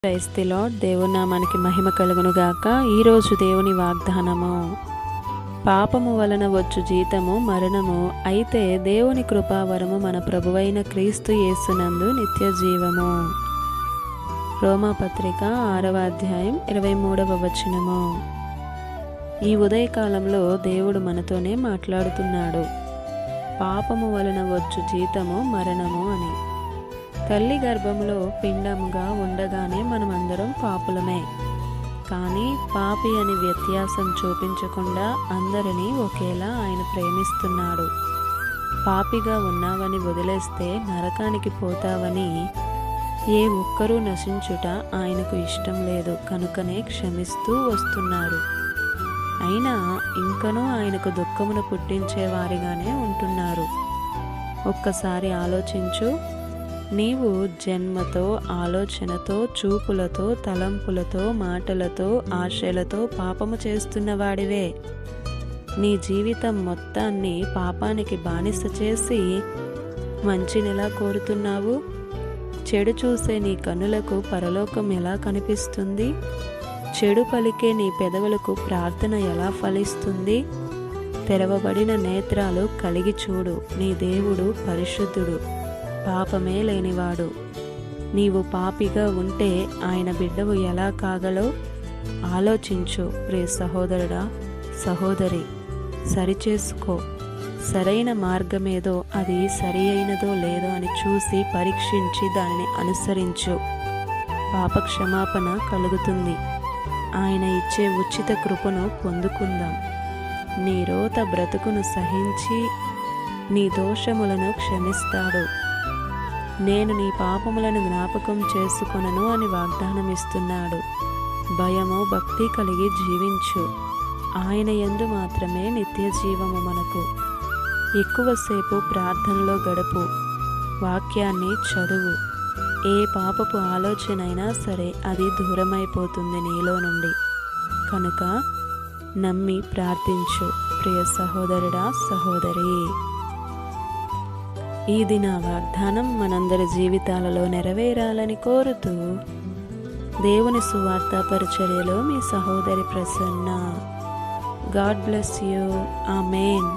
Praise the lord. దేవుని నామానికి మహిమ కలుగును గాక. ఈరోజు దేవుని వాగ్దానము, పాపము వలన వచ్చు జీతము మరణము, అయితే దేవుని కృపావరము మన ప్రభువైన క్రీస్తు యేసునందు నిత్య జీవము. రోమాపత్రిక 6వ అధ్యాయం 23వ వచనము. ఈ ఉదయకాలంలో దేవుడు మనతోనే మాట్లాడుతున్నాడు. పాపము వలన వచ్చు జీతము మరణము అని. తల్లి గర్భంలో పిండముగా ఉండగానే మనమందరం పాపులమే. కానీ పాపి అని వ్యత్యాసం చూపించకుండా అందరినీ ఒకేలా ఆయన ప్రేమిస్తున్నాడు. పాపిగా ఉన్నావని వదిలేస్తే నరకానికి పోతావని ఏ ఒక్కరూ నశించుట ఆయనకు ఇష్టం లేదు. కనుకనే క్షమిస్తూ వస్తున్నాడు. అయినా ఇంకనూ ఆయనకు దుఃఖమును పుట్టించేవారిగానే ఉంటున్నారు. ఒక్కసారి ఆలోచించు. నీవు జన్మతో, ఆలోచనతో, చూపులతో, తలంపులతో, మాటలతో, ఆశలతో పాపము చేస్తున్నవాడివే. నీ జీవితం మొత్తాన్ని పాపానికి బానిస చేసి మంచినెలా కోరుతున్నావు? చెడు చూసే నీ కన్నులకు పరలోకం ఎలా కనిపిస్తుంది? చెడు పలికే నీ పెదవులకు ప్రార్థన ఎలా ఫలిస్తుంది? తెరవబడిన నేత్రాలు కలిగి చూడు. నీ దేవుడు పరిశుద్ధుడు, పాపమే లేనివాడు. నీవు పాపిగా ఉంటే ఆయన బిడ్డవు ఎలా కాగలో ఆలోచించు. ప్రియ సహోదరుడా, సహోదరి, సరిచేసుకో. సరైన మార్గమేదో, అది సరి అయినదో లేదో అని చూసి పరీక్షించి దానిని అనుసరించు. పాప క్షమాపణ కలుగుతుంది. ఆయన ఇచ్చే ఉచిత కృపను పొందుకుందాం. నీ రోత బ్రతుకును సహించి నీ దోషములను క్షమిస్తాడు. నేను నీ పాపములను జ్ఞాపకం చేసుకొనను అని వాగ్దానం ఇస్తున్నాడు. భయము భక్తి కలిగి జీవించు. ఆయన యందు మాత్రమే నిత్య జీవము మనకు. ఎక్కువసేపు ప్రార్థనలో గడుపు. వాక్యాన్ని చదువు. ఏ పాపపు ఆలోచనైనా సరే అది దూరమైపోతుంది నీలో నుండి. కనుక నమ్మి ప్రార్థించు. ప్రియ సహోదరుడా, సహోదరి, ఈ దిన వాగ్దానం మనందరి జీవితాలలో నెరవేరాలని కోరుతూ దేవుని సువార్త పరిచర్యలో మీ సహోదరి Prasanna. God bless you. Amen.